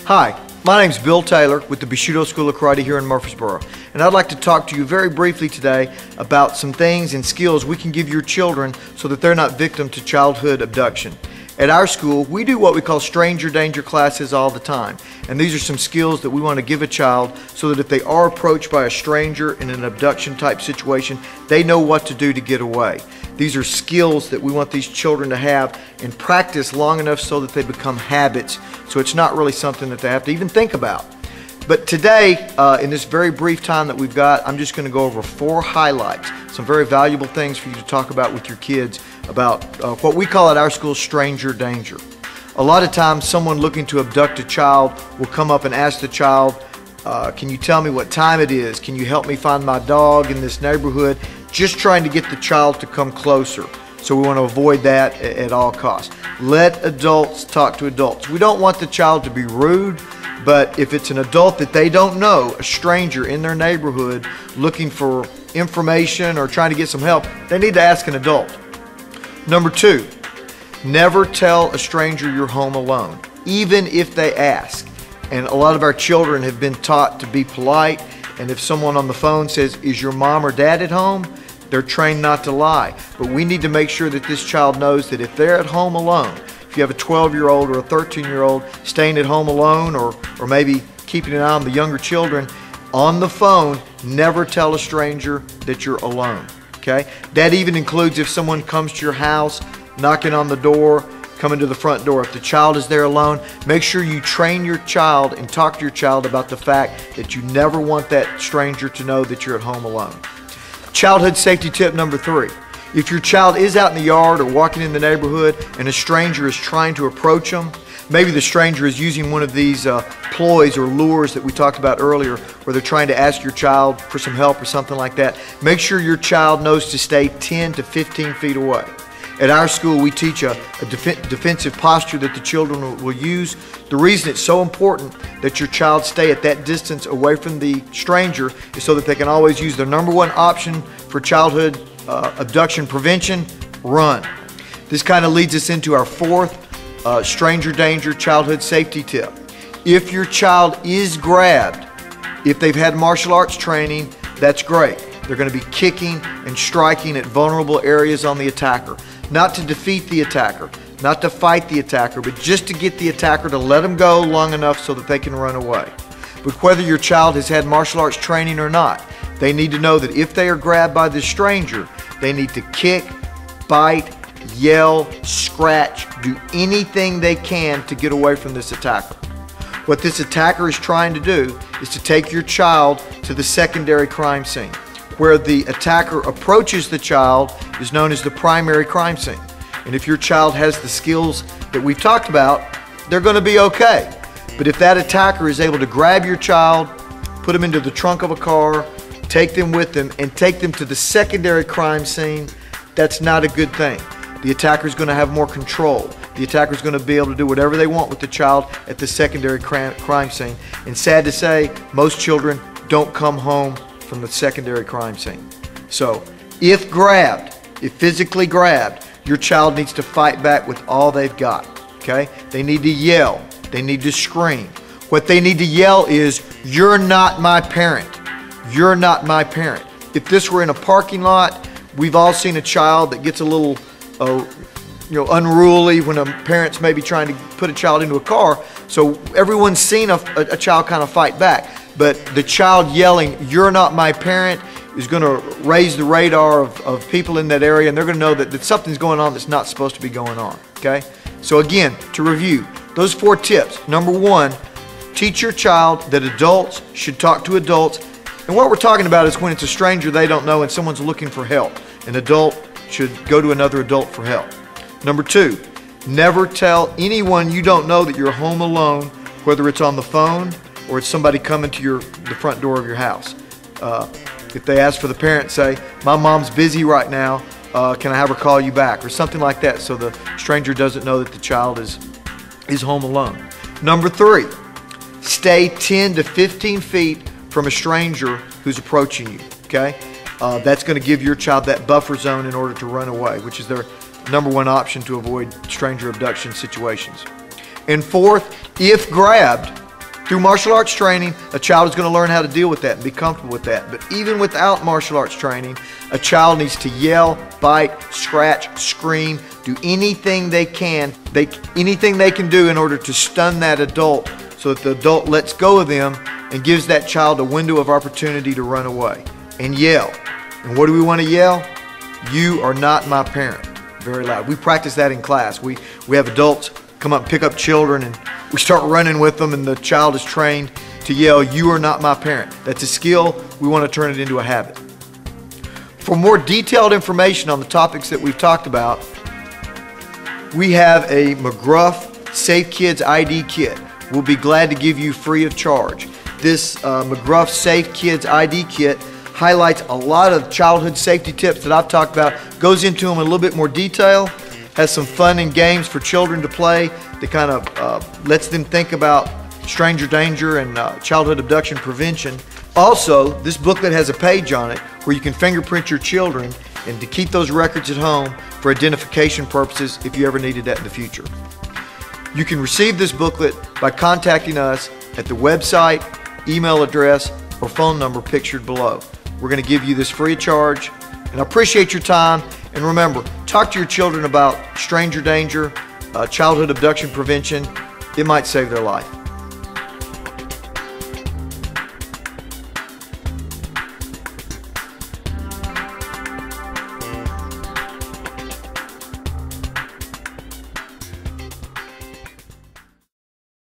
Hi, my name is Bill Taylor with the Bushido School of Karate here in Murfreesboro, and I'd like to talk to you very briefly today about some things and skills we can give your children so that they're not victim to childhood abduction. At our school, we do what we call stranger danger classes all the time, and these are some skills that we want to give a child so that if they are approached by a stranger in an abduction type situation, they know what to do to get away. These are skills that we want these children to have and practice long enough so that they become habits, so it's not really something that they have to even think about. But today, in this very brief time that we've got, I'm just going to go over 4 highlights, some very valuable things for you to talk about with your kids about what we call at our school stranger danger. A lot of times someone looking to abduct a child will come up and ask the child, can you tell me what time it is? Can you help me find my dog in this neighborhood? Just trying to get the child to come closer. So we want to avoid that at all costs. Let adults talk to adults. We don't want the child to be rude, but if it's an adult that they don't know, a stranger in their neighborhood looking for information or trying to get some help, they need to ask an adult. Number 2, never tell a stranger you're home alone, even if they ask. And a lot of our children have been taught to be polite, and if someone on the phone says, is your mom or dad at home? They're trained not to lie. But we need to make sure that this child knows that if they're at home alone, if you have a 12-year-old or a 13-year-old staying at home alone or maybe keeping an eye on the younger children, on the phone, never tell a stranger that you're alone, okay? That even includes if someone comes to your house, knocking on the door, coming to the front door. If the child is there alone, make sure you train your child and talk to your child about the fact that you never want that stranger to know that you're at home alone. Childhood safety tip number 3. If your child is out in the yard or walking in the neighborhood and a stranger is trying to approach them, maybe the stranger is using one of these ploys or lures that we talked about earlier where they're trying to ask your child for some help or something like that, make sure your child knows to stay 10 to 15 feet away. At our school, we teach a defensive posture that the children will use. The reason it's so important that your child stay at that distance away from the stranger is so that they can always use their number 1 option for childhood abduction prevention: run. This kind of leads us into our 4th stranger danger childhood safety tip. If your child is grabbed, if they've had martial arts training, that's great. They're going to be kicking and striking at vulnerable areas on the attacker. Not to defeat the attacker, not to fight the attacker, but just to get the attacker to let them go long enough so that they can run away. But whether your child has had martial arts training or not, they need to know that if they are grabbed by this stranger, they need to kick, bite, yell, scratch, do anything they can to get away from this attacker. What this attacker is trying to do is to take your child to the secondary crime scene. Where the attacker approaches the child is known as the primary crime scene. And if your child has the skills that we've talked about, they're going to be okay. But if that attacker is able to grab your child, put them into the trunk of a car, take them with them, and take them to the secondary crime scene, that's not a good thing. The attacker is going to have more control. The attacker is going to be able to do whatever they want with the child at the secondary crime scene. And sad to say, most children don't come home from the secondary crime scene. So if grabbed, if physically grabbed, your child needs to fight back with all they've got, okay? They need to yell, they need to scream. What they need to yell is, you're not my parent, you're not my parent. If this were in a parking lot, we've all seen a child that gets a little unruly when a parent's maybe trying to put a child into a car, so everyone's seen a child kind of fight back. But the child yelling, you're not my parent, is going to raise the radar of people in that area, and they're going to know that something's going on that's not supposed to be going on, okay? So again, to review, those 4 tips. Number 1, teach your child that adults should talk to adults. And what we're talking about is when it's a stranger they don't know and someone's looking for help. An adult should go to another adult for help. Number 2, never tell anyone you don't know that you're home alone, whether it's on the phone or it's somebody coming to the front door of your house. If they ask for the parent, say, my mom's busy right now, can I have her call you back? Or something like that, so the stranger doesn't know that the child is home alone. Number 3, stay 10 to 15 feet from a stranger who's approaching you, okay? That's going to give your child that buffer zone in order to run away, which is #1 option to avoid stranger abduction situations. And fourth, if grabbed, through martial arts training, a child is going to learn how to deal with that and be comfortable with that. But even without martial arts training, a child needs to yell, bite, scratch, scream, do anything they can, anything they can do in order to stun that adult so that the adult lets go of them and gives that child a window of opportunity to run away. And yell. And what do we want to yell? "You are not my parent." Very loud. We practice that in class. We have adults come up and pick up children, and we start running with them, and the child is trained to yell, "You are not my parent." That's a skill. We want to turn it into a habit. For more detailed information on the topics that we've talked about, we have a McGruff Safe Kids ID kit. We'll be glad to give you free of charge. This McGruff Safe Kids ID kit highlights a lot of childhood safety tips that I've talked about, goes into them in a little bit more detail, has some fun and games for children to play that kind of lets them think about stranger danger and childhood abduction prevention. Also, this booklet has a page on it where you can fingerprint your children and to keep those records at home for identification purposes if you ever needed that in the future. You can receive this booklet by contacting us at the website, email address, or phone number pictured below. We're going to give you this free of charge, and I appreciate your time. And remember, talk to your children about stranger danger, childhood abduction prevention. It might save their life.